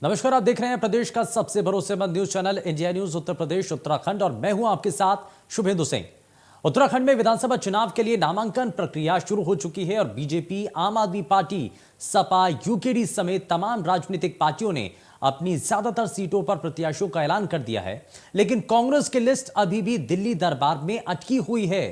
नमस्कार, आप देख रहे हैं प्रदेश का सबसे भरोसेमंद news channel India news Uttar Pradesh Uttarakhand और मैं हूं आपके साथ शुभेंदु सिंह। उत्तराखंड में विधानसभा चुनाव के लिए नामांकन प्रक्रिया शुरू हो चुकी है और बीजेपी, आम आदमी पार्टी, सपा, यूकेडी समेत तमाम राजनीतिक पार्टियों ने अपनी ज्यादातर सीटों पर प्रत्याशियों का ऐलान कर दिया है। लेकिन कांग्रेस की लिस्ट अभी भी दिल्ली दरबार में अटकी हुई है।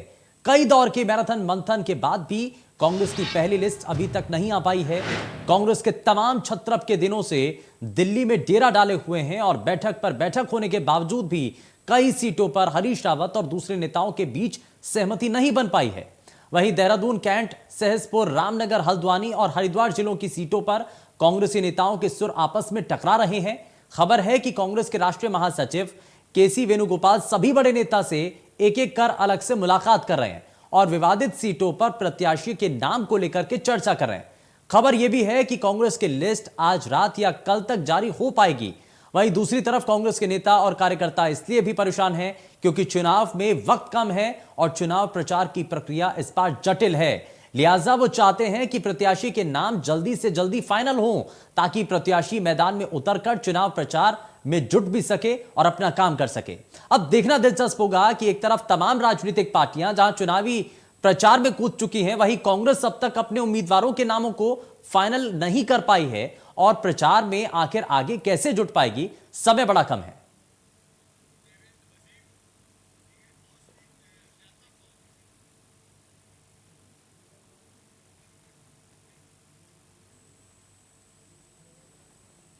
कई दौर के मैराथन मंथन के बाद भी कांग्रेस की पहली लिस्ट अभी तक नहीं आ पाई है। कांग्रेस के तमाम छत्रप के दिनों से दिल्ली में डेरा डाले हुए हैं और बैठक पर बैठक होने के बावजूद भी कई सीटों पर हरीश रावत और दूसरे नेताओं के बीच सहमति नहीं बन पाई है। वहीं देहरादून, कैंट, सहसपुर, रामनगर, हल्द्वानी और हरिद्वार जिलों की सीटों पर कांग्रेसी नेताओं के सुर आपस में टकरा रहे हैं। खबर है कि कांग्रेस के राष्ट्रीय महासचिव केसी वेणुगोपाल सभी बड़े नेता से एक एक कर अलग से मुलाकात कर रहे हैं और विवादित सीटों पर प्रत्याशी के नाम को लेकर के चर्चा कर रहे हैं। खबर यह भी है कि कांग्रेस की लिस्ट आज रात या कल तक जारी हो पाएगी। वहीं दूसरी तरफ कांग्रेस के नेता और कार्यकर्ता इसलिए भी परेशान हैं क्योंकि चुनाव में वक्त कम है और चुनाव प्रचार की प्रक्रिया इस बार जटिल है। लिहाजा वो चाहते हैं कि प्रत्याशी के नाम जल्दी से जल्दी फाइनल हो ताकि प्रत्याशी मैदान में उतरकर चुनाव प्रचार में जुट भी सके और अपना काम कर सके। अब देखना दिलचस्प होगा कि एक तरफ तमाम राजनीतिक पार्टियां जहां चुनावी प्रचार में कूद चुकी हैं, वहीं कांग्रेस अब तक अपने उम्मीदवारों के नामों को फाइनल नहीं कर पाई है और प्रचार में आखिर आगे कैसे जुट पाएगी, समय बड़ा कम है।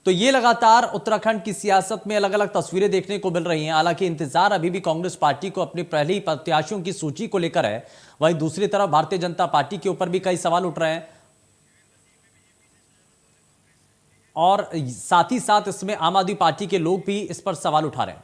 तो ये लगातार उत्तराखंड की सियासत में अलग अलग तस्वीरें देखने को मिल रही हैं। हालांकि इंतजार अभी भी कांग्रेस पार्टी को अपने पहले ही प्रत्याशियों की सूची को लेकर है। वहीं दूसरी तरफ भारतीय जनता पार्टी के ऊपर भी कई सवाल उठ रहे हैं और साथ ही साथ इसमें आम आदमी पार्टी के लोग भी इस पर सवाल उठा रहे हैं।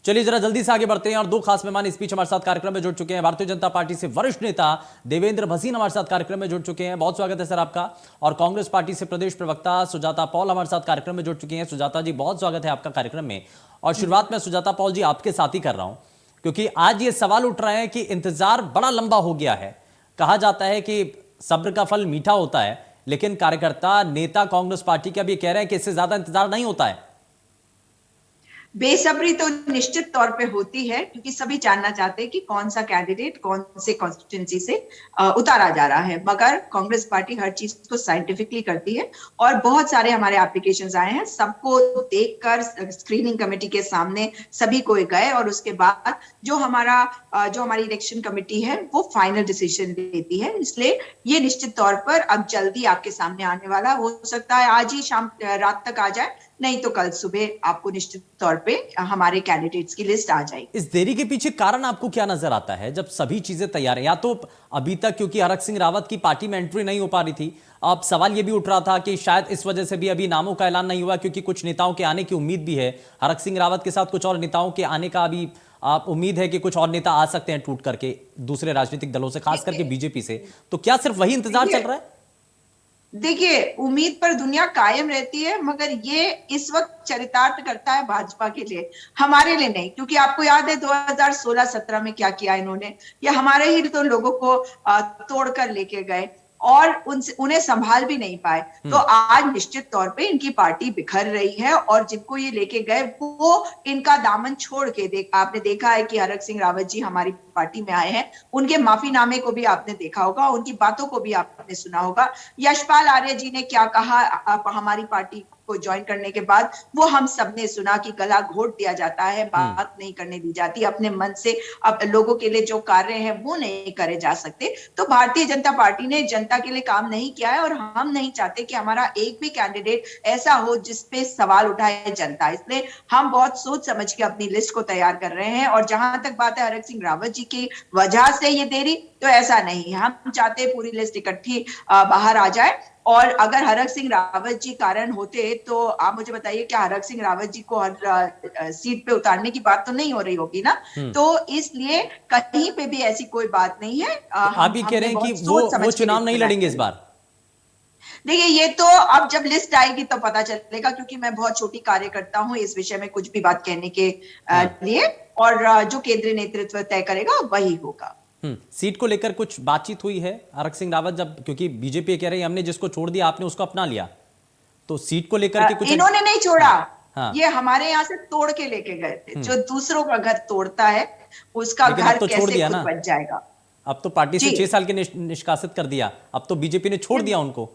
चलिए जरा जल्दी से आगे बढ़ते हैं और दो खास मेहमान इस बीच हमारे साथ कार्यक्रम में जुड़ चुके हैं। भारतीय जनता पार्टी से वरिष्ठ नेता देवेंद्र भसीन हमारे साथ कार्यक्रम में जुड़ चुके हैं, बहुत स्वागत है सर आपका। और कांग्रेस पार्टी से प्रदेश प्रवक्ता सुजाता पॉल हमारे साथ कार्यक्रम में जुड़ चुकी हैं। सुजाता जी, बहुत स्वागत है आपका कार्यक्रम में। और शुरुआत में सुजाता पॉल जी आपके साथ ही कर रहा हूं क्योंकि आज ये सवाल उठ रहे हैं कि इंतजार बड़ा लंबा हो गया है। कहा जाता है कि सब्र का फल मीठा होता है, लेकिन कार्यकर्ता, नेता कांग्रेस पार्टी के अभी कह रहे हैं कि इससे ज्यादा इंतजार नहीं होता है। बेसब्री तो निश्चित तौर पे होती है क्योंकि सभी जानना चाहते हैं कि कौन सा कैंडिडेट कौन से कॉन्स्टिट्यूंसी से उतारा जा रहा है। मगर कांग्रेस पार्टी हर चीज को साइंटिफिकली करती है और बहुत सारे हमारे एप्लीकेशंस आए हैं, सबको देखकर स्क्रीनिंग कमेटी के सामने सभी को गए और उसके बाद जो हमारी इलेक्शन कमेटी है वो फाइनल डिसीजन लेती है। इसलिए ये निश्चित तौर पर अब जल्दी आपके सामने आने वाला, हो सकता है आज ही शाम रात तक आ जाए, नहीं तो कल सुबह आपको निश्चित तौर पे हमारे कैंडिडेट्स की लिस्ट आ जाएगी। इस देरी के पीछे कारण आपको क्या नजर आता है जब सभी चीजें तैयार हैं? या तो अभी तक क्योंकि हरक सिंह रावत की पार्टी में एंट्री नहीं हो पा रही थी, अब सवाल यह भी उठ रहा था कि शायद इस वजह से भी अभी नामों का ऐलान नहीं हुआ क्योंकि कुछ नेताओं के आने की उम्मीद भी है। हरक सिंह रावत के साथ कुछ और नेताओं के आने का अभी आप उम्मीद है कि कुछ और नेता आ सकते हैं टूट करके दूसरे राजनीतिक दलों से, खास करके बीजेपी से। तो क्या सिर्फ वही इंतजार चल रहा है? देखिए, उम्मीद पर दुनिया कायम रहती है, मगर ये इस वक्त चरितार्थ करता है भाजपा के लिए, हमारे लिए नहीं। क्योंकि आपको याद है 2016-17 में क्या किया इन्होंने, ये हमारे ही तो लोगों को तोड़कर लेके गए और उन्हें संभाल भी नहीं पाए। तो आज निश्चित तौर पे इनकी पार्टी बिखर रही है और जिनको ये लेके गए वो इनका दामन छोड़ के आपने देखा है कि हरक सिंह रावत जी हमारी पार्टी में आए हैं, उनके माफीनामे को भी आपने देखा होगा, उनकी बातों को भी आपने सुना होगा। यशपाल आर्य जी ने क्या कहा हमारी पार्टी को ज्वाइन करने के बाद, वो हम सबने सुना कि गला घोट दिया जाता है, बात नहीं करने दी जाती, अपने मन से अब लोगों के लिए जो कार्य हैं वो नहीं करे जा सकते। तो भारतीय जनता पार्टी ने जनता के लिए काम नहीं किया है और हम नहीं चाहते कि हमारा एक भी कैंडिडेट ऐसा हो जिसपे सवाल उठाए जनता। इसलिए हम बहुत सोच समझ के अपनी लिस्ट को तैयार कर रहे हैं। और जहां तक बात है हरक सिंह रावत जी की वजह से ये देरी, तो ऐसा नहीं, हम चाहते पूरी लिस्ट इकट्ठी बाहर आ जाए। और अगर हरक सिंह रावत जी कारण होते तो आप मुझे बताइए क्या हरक सिंह रावत जी को हर सीट पे उतारने की बात तो नहीं हो रही होगी ना। तो इसलिए कहीं पे भी ऐसी कोई बात नहीं है। आप ये कह रहे हैं कि वो चुनाव नहीं लड़ेंगे इस बार? देखिए, ये तो अब जब लिस्ट आएगी तो पता चलेगा, क्योंकि मैं बहुत छोटी कार्यकर्ता हूं इस विषय में कुछ भी बात कहने के लिए, और जो केंद्रीय नेतृत्व तय करेगा वही होगा। सीट को लेकर कुछ बातचीत हुई है हरक सिंह रावत जब, क्योंकि बीजेपी कह रही है हमने जिसको छोड़ दिया आपने उसको अपना लिया, तो सीट को लेकर के कुछ इन्होंने नहीं छोड़ा। हाँ, ये हमारे यहाँ से तोड़ के लेके गए थे। जो दूसरों का घर तोड़ता है उसका लेकिन अब घर तो छोड़ कैसे दिया खुद ना, बच जाएगा। अब तो पार्टी से जी, 6 साल के निष्कासित कर दिया, अब तो बीजेपी ने छोड़ दिया उनको।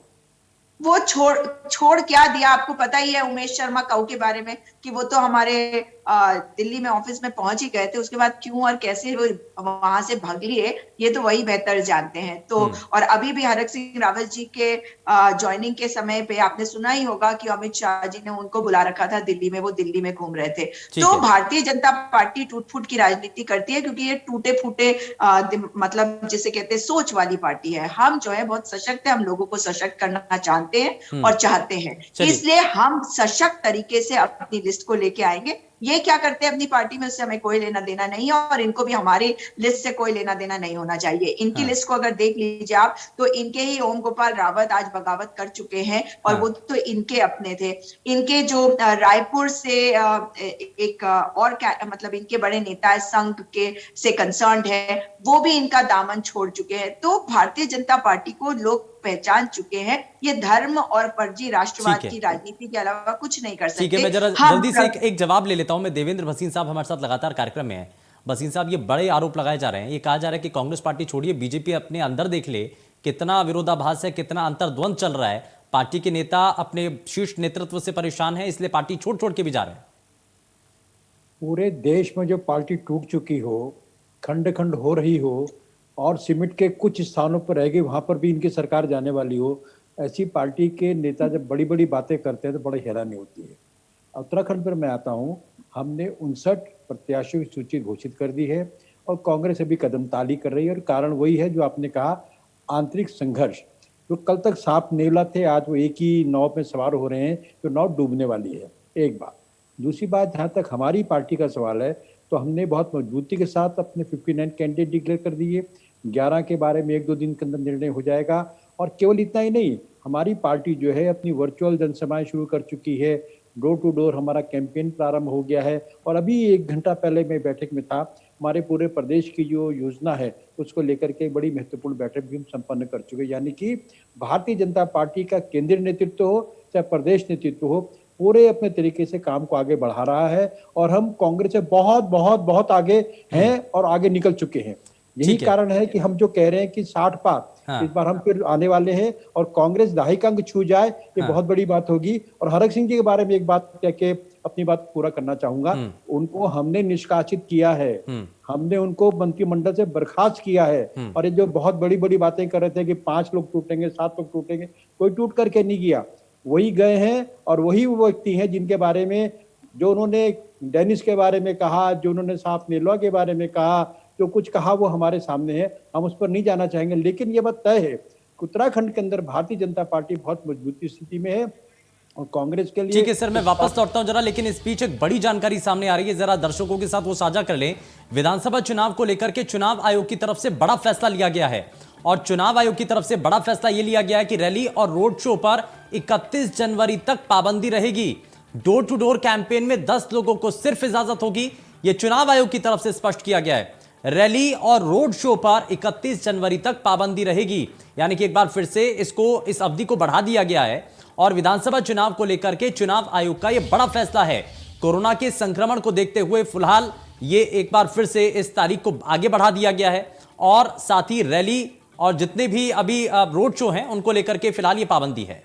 वो छोड़ छोड़ क्या दिया आपको पता ही है उमेश शर्मा काऊ के बारे में, कि वो तो हमारे दिल्ली में ऑफिस में पहुंच ही गए थे, उसके बाद क्यों और कैसे वो वहां से भाग लिए ये तो वही बेहतर जानते हैं। तो और अभी भी हरक सिंह रावत जी के ज्वाइनिंग के समय पे आपने सुना ही होगा कि अमित शाह जी ने उनको बुला रखा था दिल्ली में, वो दिल्ली में घूम रहे थे। ठीक तो है। भारतीय जनता पार्टी टूट फूट की राजनीति करती है क्योंकि ये टूटे फूटे मतलब जिसे कहते हैं सोच वाली पार्टी है। हम जो है बहुत सशक्त है, हम लोगों को सशक्त करना जानते हैं और चाहते हैं, चलिए, इसलिए हम सशक्त तरीके से अपनी लिस्ट को लेके आएंगे। ये क्या करते हैं अपनी पार्टी में, उससे हमें कोई लेना देना नहीं है और इनको भी हमारी लिस्ट से कोई लेना देना नहीं होना चाहिए। इनकी हाँ, लिस्ट को अगर देख लीजिए आप, तो इनके ही ओम गोपाल रावत आज बगावत कर चुके हैं और हाँ, वो तो इनके अपने थे। इनके जो रायपुर से एक और मतलब इनके बड़े नेता है संघ के से कंसर्न्ड है, वो भी इनका दामन छोड़ चुके हैं। तो भारतीय जनता पार्टी को लोग पहचान चुके हैं, ये धर्म और फर्जी ठीक राष्ट्रवाद है। की राजनीति के अलावा कुछ नहीं कर ठीक है, मैं सकते। जरा हम जल्दी से एक जवाब ले लेता हूं। मैं देवेंद्र भसीन साहब हमारे साथ लगातार कार्यक्रम में है। भसीन साहब, ये बड़े आरोप लगाए जा रहे हैं, ये कहा जा रहा है कि कांग्रेस पार्टी छोड़िए, बीजेपी अपने अंदर देख ले कितना विरोधाभास है, कितना अंतर्द्वंद चल रहा है। पार्टी के नेता अपने शीर्ष नेतृत्व से परेशान है, इसलिए पार्टी छोड़ छोड़ के भी जा रहे हैं। पूरे देश में जो पार्टी टूट चुकी हो, खंड खंड हो रही हो और सिमट के कुछ स्थानों पर रह गई, वहां पर भी इनकी सरकार जाने वाली हो, ऐसी पार्टी के नेता जब बड़ी बड़ी बातें करते हैं तो बड़ी हैरानी होती है। उत्तराखंड पर मैं आता हूं, हमने 59 प्रत्याशियों की सूची घोषित कर दी है और कांग्रेस अभी कदम ताली कर रही है और कारण वही है जो आपने कहा, आंतरिक संघर्ष। जो कल तक सांप नेवला थे, आज वो एक ही नाव में सवार हो रहे हैं, जो नाव डूबने वाली है। एक बात। दूसरी बात, जहाँ तक हमारी पार्टी का सवाल है, तो हमने बहुत मजबूती के साथ अपने 59 कैंडिडेट डिक्लेयर कर दिए। 11 के बारे में 1-2 दिन के अंदर निर्णय हो जाएगा। और केवल इतना ही नहीं, हमारी पार्टी जो है अपनी वर्चुअल जनसभाएं शुरू कर चुकी है, डोर टू डोर हमारा कैंपेन प्रारंभ हो गया है। और अभी 1 घंटा पहले मैं बैठक में था, हमारे पूरे प्रदेश की जो योजना है उसको लेकर के बड़ी महत्वपूर्ण बैठक भी हम संपन्न कर चुके हैं। यानी कि भारतीय जनता पार्टी का केंद्रीय नेतृत्व हो चाहे प्रदेश नेतृत्व हो, पूरे अपने तरीके से काम को आगे बढ़ा रहा है और हम कांग्रेस से बहुत बहुत बहुत आगे हैं और आगे निकल चुके हैं। यही ठीक है। कारण है कि हम जो कह रहे हैं कि 60 पार हाँ, इस बार हम फिर आने वाले हैं और कांग्रेस दहाई का अंक छू जाए, ये हाँ, बहुत बड़ी बात होगी। और हरक सिंह जी के बारे में एक बात कह के अपनी बात पूरा करना चाहूंगा। उनको हमने निष्कासित किया है, हमने उनको मंत्रिमंडल से बर्खास्त किया है। और ये जो बहुत बड़ी बड़ी बातें कर रहे थे कि 5 लोग टूटेंगे, 7 लोग टूटेंगे, कोई टूट करके नहीं गया। वही गए हैं और वही वो व्यक्ति हैं जिनके बारे में, जो उन्होंने डेनिस के बारे में कहा, जो उन्होंने सांप नेलोआ के बारे में कहा, जो कुछ कहा वो हमारे सामने है, हम उस पर नहीं जाना चाहेंगे। लेकिन ये बात तय है कि उत्तराखंड के अंदर भारतीय जनता पार्टी बहुत मजबूती स्थिति में है और कांग्रेस के लिए। ठीक है सर, मैं वापस लौटता हूं जरा, लेकिन इस बीच एक बड़ी जानकारी सामने आ रही है, जरा दर्शकों के साथ वो साझा कर लें। विधानसभा चुनाव को लेकर के चुनाव आयोग की तरफ से बड़ा फैसला लिया गया है और चुनाव आयोग की तरफ से बड़ा फैसला यह लिया गया है कि रैली और रोड शो पर 31 जनवरी तक पाबंदी रहेगी। डोर टू डोर कैंपेन में 10 लोगों को सिर्फ इजाजत होगी, यह चुनाव आयोग की तरफ से स्पष्ट किया गया है। रैली और रोड शो पर 31 जनवरी तक पाबंदी रहेगी, यानी कि एक बार फिर से इस अवधि को बढ़ा दिया गया है। और विधानसभा चुनाव को लेकर के चुनाव आयोग का यह बड़ा फैसला है। कोरोना के संक्रमण को देखते हुए फिलहाल ये एक बार फिर से इस तारीख को आगे बढ़ा दिया गया है और साथ ही रैली और जितने भी अभी रोड शो हैं उनको लेकर के फिलहाल ये पाबंदी है।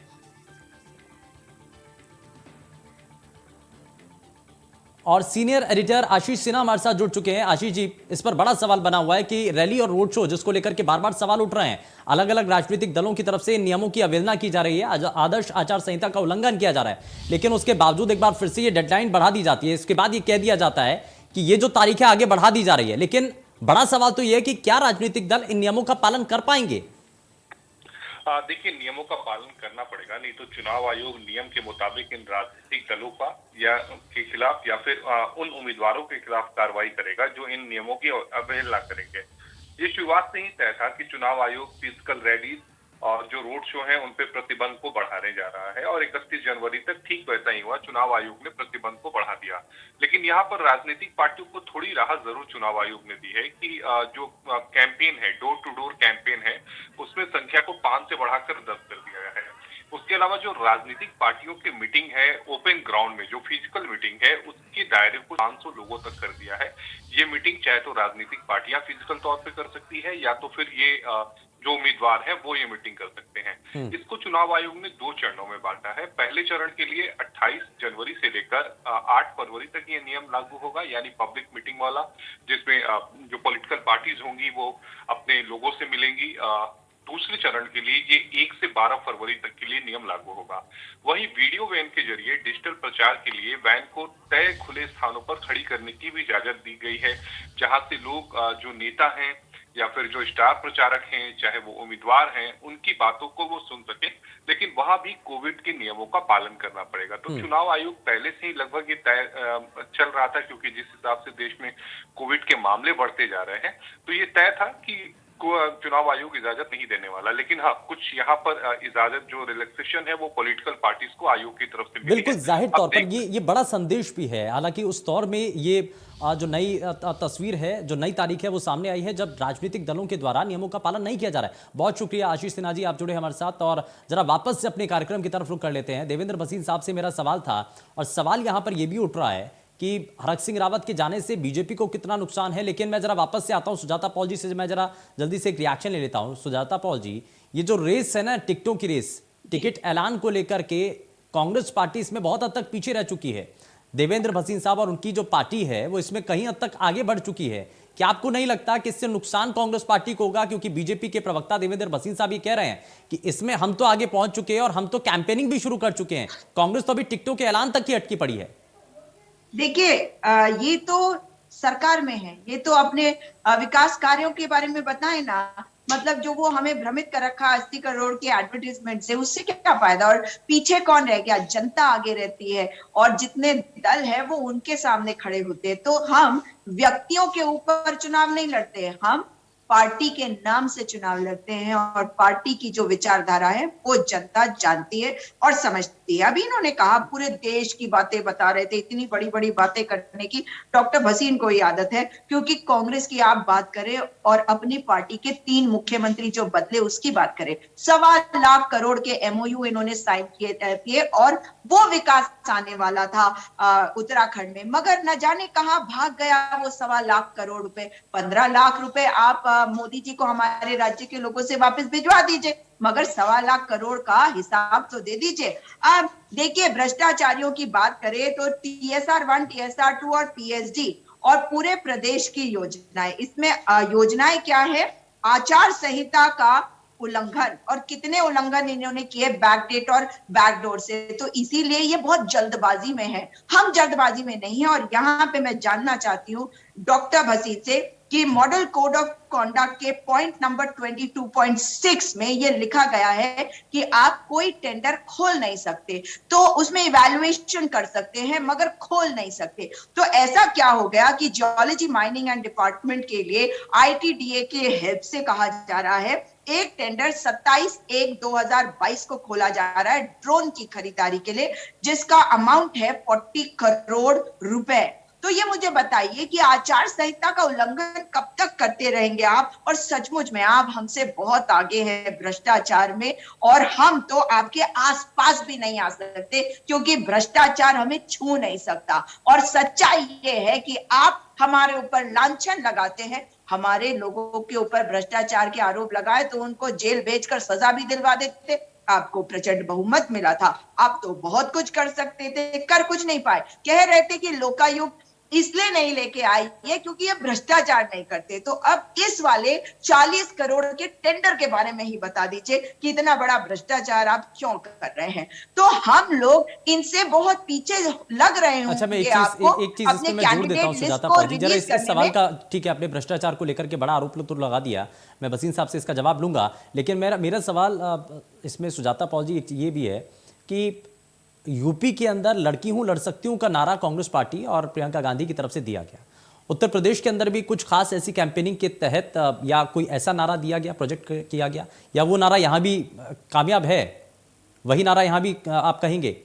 और सीनियर एडिटर आशीष सिन्हा हमारे साथ जुड़ चुके हैं। आशीष जी, इस पर बड़ा सवाल बना हुआ है कि रैली और रोड शो जिसको लेकर के बार बार सवाल उठ रहे हैं, अलग अलग राजनीतिक दलों की तरफ से नियमों की अवहेलना की जा रही है, आदर्श आचार संहिता का उल्लंघन किया जा रहा है, लेकिन उसके बावजूद एक बार फिर से ये डेडलाइन बढ़ा दी जाती है। इसके बाद ये कह दिया जाता है कि ये जो तारीखें आगे बढ़ा दी जा रही है, लेकिन बड़ा सवाल तो यह है कि क्या राजनीतिक दल इन नियमों का पालन कर पाएंगे? देखिए, नियमों का पालन करना पड़ेगा, नहीं तो चुनाव आयोग नियम के मुताबिक इन राजनीतिक दलों का या के खिलाफ या फिर उन उम्मीदवारों के खिलाफ कार्रवाई करेगा जो इन नियमों की अवहेलना करेंगे। ये शुरुआत से ही तय था कि चुनाव आयोग फिजिकल रैली और जो रोड शो है उन पे प्रतिबंध को बढ़ाने जा रहा है और 31 जनवरी तक ठीक वैसा ही हुआ, चुनाव आयोग ने प्रतिबंध को बढ़ा दिया। लेकिन यहाँ पर राजनीतिक पार्टियों को थोड़ी राहत जरूर चुनाव आयोग ने दी है कि जो कैंपेन है, डोर टू डोर कैंपेन है, उसमें संख्या को 5 से बढ़ाकर 10 कर दिया है। उसके अलावा जो राजनीतिक पार्टियों की मीटिंग है ओपन ग्राउंड में, जो फिजिकल मीटिंग है, उसके दायरे को 500 लोगों तक कर दिया है। ये मीटिंग चाहे तो राजनीतिक पार्टियां फिजिकल तौर पे कर सकती है, या तो फिर ये जो उम्मीदवार है वो ये मीटिंग कर सकते हैं। इसको चुनाव आयोग ने 2 चरणों में बांटा है। पहले चरण के लिए 28 जनवरी से लेकर 8 फरवरी तक ये नियम लागू होगा, यानी पब्लिक मीटिंग वाला, जिसमें जो पॉलिटिकल पार्टीज होंगी वो अपने लोगों से मिलेंगी। दूसरे चरण के लिए ये 1 से 12 फरवरी तक के लिए नियम लागू होगा। वहीं वीडियो वैन के जरिए डिजिटल प्रचार के लिए वैन को तय खुले स्थानों पर खड़ी करने की भी इजाजत दी गई है, जहां से लोग जो नेता हैं या फिर जो स्टार प्रचारक हैं, चाहे वो उम्मीदवार हैं, उनकी बातों को वो सुन सके, लेकिन वहां भी कोविड के नियमों का पालन करना पड़ेगा। तो चुनाव आयोग पहले से ही लगभग ये तय चल रहा था, क्योंकि जिस हिसाब से देश में कोविड के मामले बढ़ते जा रहे हैं, तो ये तय था कि चुनाव आयोग इजाजत नहीं देने वाला। लेकिन हाँ, कुछ यहाँ पर इजाजत जो रिलैक्सेशन है वो पॉलिटिकल पार्टीज को आयोग की तरफ से मिली बिल्कुल है। जाहिर तौर पर ये बड़ा संदेश भी है। हालांकि उस दौर में ये जो नई तस्वीर है, जो नई तारीख है, वो सामने आई है जब राजनीतिक दलों के द्वारा नियमों का पालन नहीं किया जा रहा है। बहुत शुक्रिया आशीष सिन्हा जी, आप जुड़े हमारे साथ। और जरा वापस से अपने कार्यक्रम की तरफ रुख कर लेते हैं। देवेंद्र भसीन साहब से मेरा सवाल था, और सवाल यहाँ पर यह भी उठ रहा है कि हरक सिंह रावत के जाने से बीजेपी को कितना नुकसान है। लेकिन मैं जरा वापस से आता हूं सुजाता पॉल जी से, मैं जरा जल्दी से एक रिएक्शन ले लेता हूं। सुजाता पॉल जी, ये जो रेस है ना, टिकटों की रेस, टिकट ऐलान को लेकर के कांग्रेस पार्टी इसमें बहुत हद तक पीछे रह चुकी है। देवेंद्र भसीन साहब और उनकी जो पार्टी है वो इसमें कहीं हद तक आगे बढ़ चुकी है। क्या आपको नहीं लगता कि इससे नुकसान कांग्रेस पार्टी को होगा? क्योंकि बीजेपी के प्रवक्ता देवेंद्र भसीन साहब ये कह रहे हैं कि इसमें हम तो आगे पहुंच चुके हैं और हम तो कैंपेनिंग भी शुरू कर चुके हैं, कांग्रेस तो अभी टिकटों के ऐलान तक ही अटकी पड़ी है। देखिए, ये तो सरकार में है, ये तो अपने विकास कार्यों के बारे में बताए ना। मतलब जो वो हमें भ्रमित कर रखा 80 करोड़ के एडवर्टीजमेंट से, उससे क्या फायदा? और पीछे कौन रह गया? जनता आगे रहती है, और जितने दल है वो उनके सामने खड़े होते हैं। तो हम व्यक्तियों के ऊपर चुनाव नहीं लड़ते हैं, हम पार्टी के नाम से चुनाव लड़ते हैं, और पार्टी की जो विचारधारा है वो जनता जानती है और समझती है। अभी इन्होंने कहा पूरे देश की बातें बता रहे थे, इतनी बड़ी बड़ी बातें करने की डॉक्टर भसीन को ही आदत है। क्योंकि कांग्रेस की आप बात करें और अपनी पार्टी के 3 मुख्यमंत्री जो बदले उसकी बात करें, 1.25 लाख करोड़ के MOU इन्होंने साइन किए और वो विकास आने वाला था उत्तराखंड में, मगर न जाने कहां भाग गया वो 1.25 लाख करोड़ रुपए। 15 लाख रुपए आप मोदी जी को हमारे राज्य के लोगों से वापस भिजवा दीजिए, मगर 1.25 लाख करोड़ का हिसाब तो दे दीजिए। अब देखिए, भ्रष्टाचारियों की बात करें तो TSR1, TSR2 और PSD और पूरे प्रदेश की योजनाएं, इसमें योजनाएं क्या है? आचार संहिता का उल्लंघन, और कितने उल्लंघन इन्होंने किए बैकडेट और बैकडोर से। तो इसीलिए ये बहुत जल्दबाजी में है, हम जल्दबाजी में नहीं है। और यहाँ पे मैं जानना चाहती हूँ डॉक्टर भसीन से कि मॉडल कोड ऑफ कॉन्डक्ट के पॉइंट नंबर 22.6 में ये लिखा गया है कि आप कोई टेंडर खोल नहीं सकते, तो उसमें इवैल्यूएशन कर सकते हैं मगर खोल नहीं सकते। तो ऐसा क्या हो गया कि जियोलॉजी माइनिंग एंड डिपार्टमेंट के लिए ITDA के हेल्प से कहा जा रहा है एक टेंडर 27/1/2022 को खोला जा रहा है ड्रोन की खरीदारी के लिए, जिसका अमाउंट है 40 करोड़ रुपए। तो ये मुझे बताइए कि आचार संहिता का उल्लंघन कब तक करते रहेंगे आप? और सचमुच में आप हमसे बहुत आगे हैं भ्रष्टाचार में, और हम तो आपके आसपास भी नहीं आ सकते क्योंकि भ्रष्टाचार हमें छू नहीं सकता। और सच्चाई ये है कि आप हमारे ऊपर लांछन लगाते हैं, हमारे लोगों के ऊपर भ्रष्टाचार के आरोप लगाए तो उनको जेल भेजकर सजा भी दिलवा देते। आपको प्रचंड बहुमत मिला था, आप तो बहुत कुछ कर सकते थे, कर कुछ नहीं पाए। कह रहे थे कि लोकायुक्त इसलिए नहीं लेके आई है क्योंकि ये भ्रष्टाचार नहीं करते। तो अब इस वाले 40 करोड़ के टेंडर के बारे में ही बता दीजिए कि इतना बड़ा भ्रष्टाचार आप क्यों कर रहे हैं? तो हम लोग इनसे बहुत पीछे लग रहे हैं। अच्छा, मैं एक चीज इसमें मैं जोड़ देता हूं सुजाता पॉल जी, जरा इस सवाल का, ठीक है, आपने भ्रष्टाचार को लेकर के बड़ा आरोप तो लगा दिया, मैं भसीन साहब से इसका जवाब लूंगा। लेकिन मेरा सवाल इसमें सुजाता पॉल जी ये भी है कि यूपी के अंदर लड़की हूं लड़ सकती हूं का नारा कांग्रेस पार्टी और प्रियंका गांधी की तरफ से दिया गया। उत्तर प्रदेश के अंदर भी कुछ खास ऐसी कैंपेनिंग के तहत या कोई ऐसा नारा दिया गया, प्रोजेक्ट किया गया, या वो नारा यहां भी कामयाब है, वही नारा यहां भी आप कहेंगे?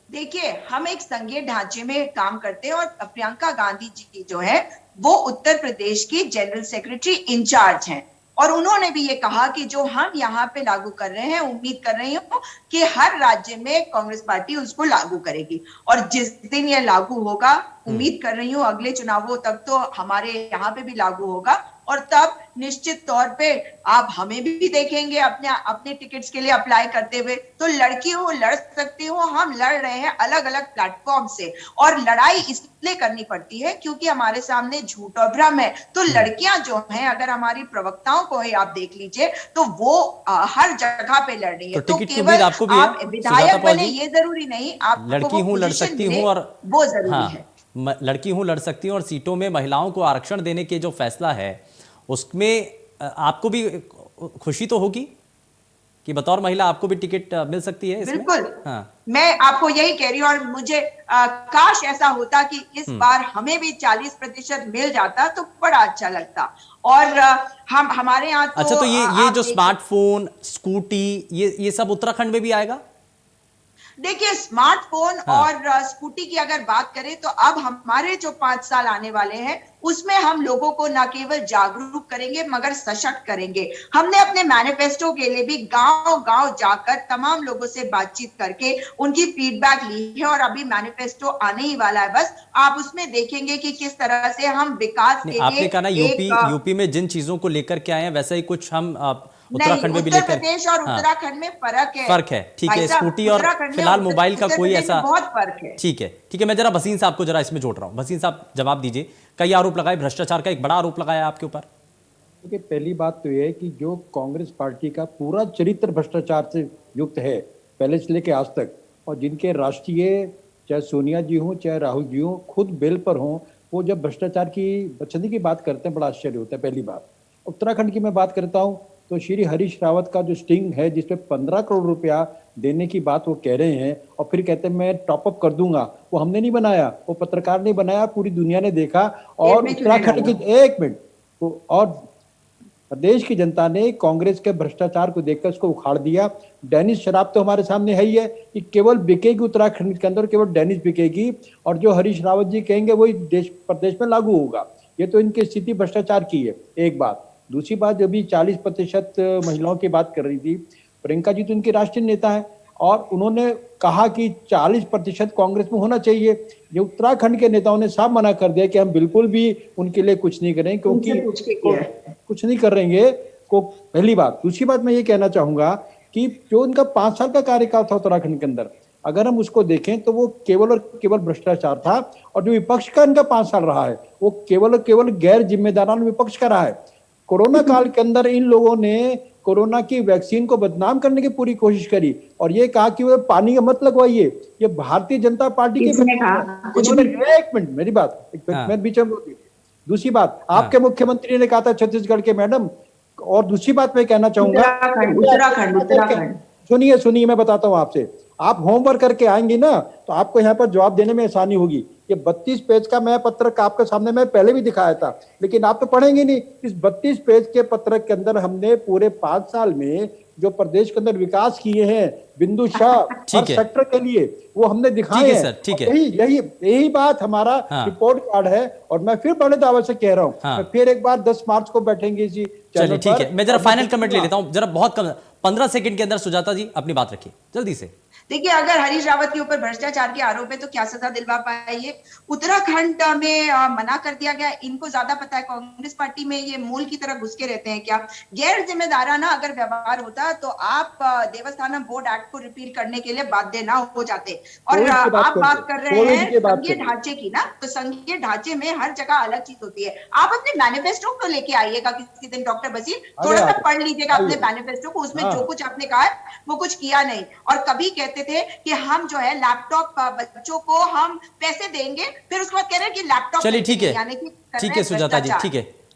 देखिए, हम एक संघीय ढांचे में काम करते हैं और प्रियंका गांधी जी जो है वो उत्तर प्रदेश की जनरल सेक्रेटरी इंचार्ज हैं, और उन्होंने भी ये कहा कि जो हम यहाँ पे लागू कर रहे हैं, उम्मीद कर रही हूँ कि हर राज्य में कांग्रेस पार्टी उसको लागू करेगी। और जिस दिन ये लागू होगा, उम्मीद कर रही हूँ अगले चुनावों तक तो हमारे यहाँ पे भी लागू होगा, और तब निश्चित तौर पे आप हमें भी देखेंगे अपने अपने टिकट्स के लिए अप्लाई करते हुए। तो लड़की हूँ, लड़ सकती हूँ, हम लड़ रहे हैं अलग अलग प्लेटफॉर्म से, और लड़ाई इसलिए करनी पड़ती है क्योंकि हमारे सामने झूठ और भ्रम है। तो लड़कियां जो हैं, अगर हमारी प्रवक्ताओं को ही आप देख लीजिए तो वो हर जगह पे लड़ रही है। तो तो टिकट की उम्मीद आपको भी है, आप विधायक बने ये जरूरी नहीं, आप लड़की हूं, लड़ सकती हूं, और वो जरूरी हाँ, है। लड़की हूं, लड़ सकती हूं, और सीटों में महिलाओं को आरक्षण देने के जो फैसला है उसमें आपको भी खुशी तो होगी कि बतौर महिला आपको भी टिकट मिल सकती है इसमें? बिल्कुल। हाँ। मैं आपको यही कह रही हूँ, और मुझे काश ऐसा होता कि इस बार हमें भी 40% मिल जाता तो बड़ा अच्छा लगता। और हम हमारे यहाँ तो अच्छा, तो ये जो स्मार्टफोन, स्कूटी, ये सब उत्तराखंड में भी आएगा? देखिए, स्मार्टफोन हाँ। और स्कूटी की अगर बात करें तो अब हमारे जो 5 साल आने वाले हैं उसमें हम लोगों को न केवल जागरूक करेंगे मगर सशक्त करेंगे। हमने अपने मैनिफेस्टो के लिए भी गांव-गांव जाकर तमाम लोगों से बातचीत करके उनकी फीडबैक ली है, और अभी मैनिफेस्टो आने ही वाला है। बस आप उसमें देखेंगे कि किस तरह से हम विकास के लिए आपने कहा ना यूपी में जिन चीजों को लेकर के आए हैं वैसा ही कुछ हम उत्तराखंड में भी उत्तर लेकर। प्रदेश और उत्तराखंड में फर्क है। ठीक है, स्कूटी और फिलहाल मोबाइल का कोई ऐसा बहुत फर्क है। ठीक है। मैं जरा भसीन साहब को जरा इसमें जोड़ रहा हूं। भसीन साहब जवाब दीजिए। कई आरोप लगाए, भ्रष्टाचार का एक बड़ा आरोप लगाया आपके ऊपर। देखिए, पहली बात तो यह है कि जो कांग्रेस पार्टी का पूरा चरित्र भ्रष्टाचार से युक्त है पहले से लेकर आज तक, और जिनके राष्ट्रीय चाहे सोनिया जी हों चाहे राहुल जी हों खुद बेल पर हों, वो जब भ्रष्टाचार की बचने की बात करते हैं बड़ा आश्चर्य होता है। पहली बात उत्तराखंड की मैं बात करता हूँ तो श्री हरीश रावत का जो स्टिंग है जिसमें 15 करोड़ रुपया देने की बात वो कह रहे हैं और फिर कहते हैं मैं टॉप अप कर दूंगा, वो हमने नहीं बनाया, वो पत्रकार ने बनाया, पूरी दुनिया ने देखा। और उत्तराखंड की एक मिनट और प्रदेश की जनता ने कांग्रेस के भ्रष्टाचार को देखकर उसको उखाड़ दिया। डेनिस शराब तो हमारे सामने है ही है कि केवल बिकेगी उत्तराखंड के अंदर, केवल डेनिस बिकेगी, और जो हरीश रावत जी कहेंगे वही देश प्रदेश में लागू होगा। ये तो इनकी स्थिति भ्रष्टाचार की है, एक बात। दूसरी बात, जब भी 40% महिलाओं की बात कर रही थी, प्रियंका जी तो इनकी राष्ट्रीय नेता है और उन्होंने कहा कि 40% कांग्रेस में होना चाहिए। ये उत्तराखंड के नेताओं ने साफ मना कर दिया कि हम बिल्कुल भी उनके लिए कुछ नहीं करें, क्योंकि कुछ नहीं करेंगे को पहली बात। दूसरी बात मैं ये कहना चाहूंगा कि जो उनका 5 साल का कार्यकाल था उत्तराखंड के अंदर, अगर हम उसको देखें तो वो केवल और केवल भ्रष्टाचार था, और जो विपक्ष का इनका 5 साल रहा है वो केवल और केवल गैर जिम्मेदाराना विपक्ष का रहा है। कोरोना काल के अंदर इन लोगों ने कोरोना की वैक्सीन को बदनाम करने की पूरी कोशिश करी और ये कहा कि वो पानी का मत लगवाइए। ये भारतीय जनता पार्टी के एक मिनट मेरी बात, मैं बीच में। दूसरी बात, आपके मुख्यमंत्री ने कहा था छत्तीसगढ़ के मैडम, और दूसरी बात मैं कहना चाहूंगा, सुनिए मैं बताता हूँ आपसे, आप होमवर्क करके आएंगे ना तो आपको यहाँ पर जवाब देने में आसानी होगी। ये 32 पेज का मैं पत्रक आपके सामने मैं पहले भी दिखाया था, लेकिन आप तो पढ़ेंगे नहीं। इस 32 पेज के पत्रक के अंदर हमने पूरे 5 साल में जो प्रदेश के अंदर विकास किए हैं बिंदुशाह हर सेक्टर के लिए, वो हमने दिखाए हैं। ठीक है। यही बात हमारा रिपोर्ट कार्ड है, और मैं फिर बड़े दावे से कह रहा हूँ, मैं फिर एक बार 10 मार्च को बैठेंगे इसी चैनल पर। ठीक है, मैं जरा फाइनल कमेंट ले लेता हूँ, जरा बहुत कम 15 सेकंड के अंदर। सुजाता जी अपनी बात रखिए जल्दी से। देखिए, अगर हरीश रावत के ऊपर भ्रष्टाचार के आरोप है तो क्या सजा दिलवा पाएंगे? उत्तराखंड में मना कर दिया गया। इनको ज्यादा पता है, कांग्रेस पार्टी में ये मूल की तरह घुस के रहते हैं क्या? गैर जिम्मेदाराना अगर व्यवहार होता तो आप देवस्थानम बोर्ड एक्ट को रिपील करने के लिए बाध्य ना हो जाते। और आप बात कर रहे हैं संघीय ढांचे की ना, तो संघीय ढांचे में हर जगह अलग चीज होती है। आप अपने मैनिफेस्टो को लेके आइएगा किसी दिन डॉक्टर बसीर, थोड़ा सा पढ़ लीजिएगा अपने मैनिफेस्टो को, उसमें जो कुछ आपने कहा है वो कुछ किया नहीं। और कभी कहते थे कि हम जो है लैपटॉप बच्चों को हम पैसे देंगे, फिर उसके बाद कह रहे हैं कि लैपटॉप। चलिए ठीक है सुजाता जी,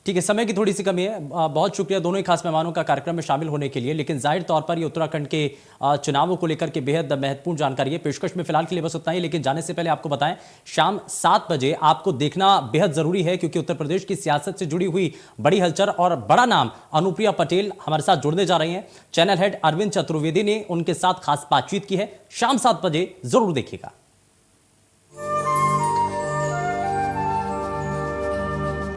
ठीक है, समय की थोड़ी सी कमी है। बहुत शुक्रिया दोनों ही खास मेहमानों का कार्यक्रम में शामिल होने के लिए। लेकिन जाहिर तौर पर ये उत्तराखंड के चुनावों को लेकर के बेहद महत्वपूर्ण जानकारी है। पेशकश में फिलहाल के लिए बस उतना ही, लेकिन जाने से पहले आपको बताएं शाम 7 बजे आपको देखना बेहद जरूरी है, क्योंकि उत्तर प्रदेश की सियासत से जुड़ी हुई बड़ी हलचल और बड़ा नाम अनुप्रिया पटेल हमारे साथ जुड़ने जा रही हैं। चैनल हेड अरविंद चतुर्वेदी ने उनके साथ खास बातचीत की है। शाम 7 बजे जरूर देखिएगा।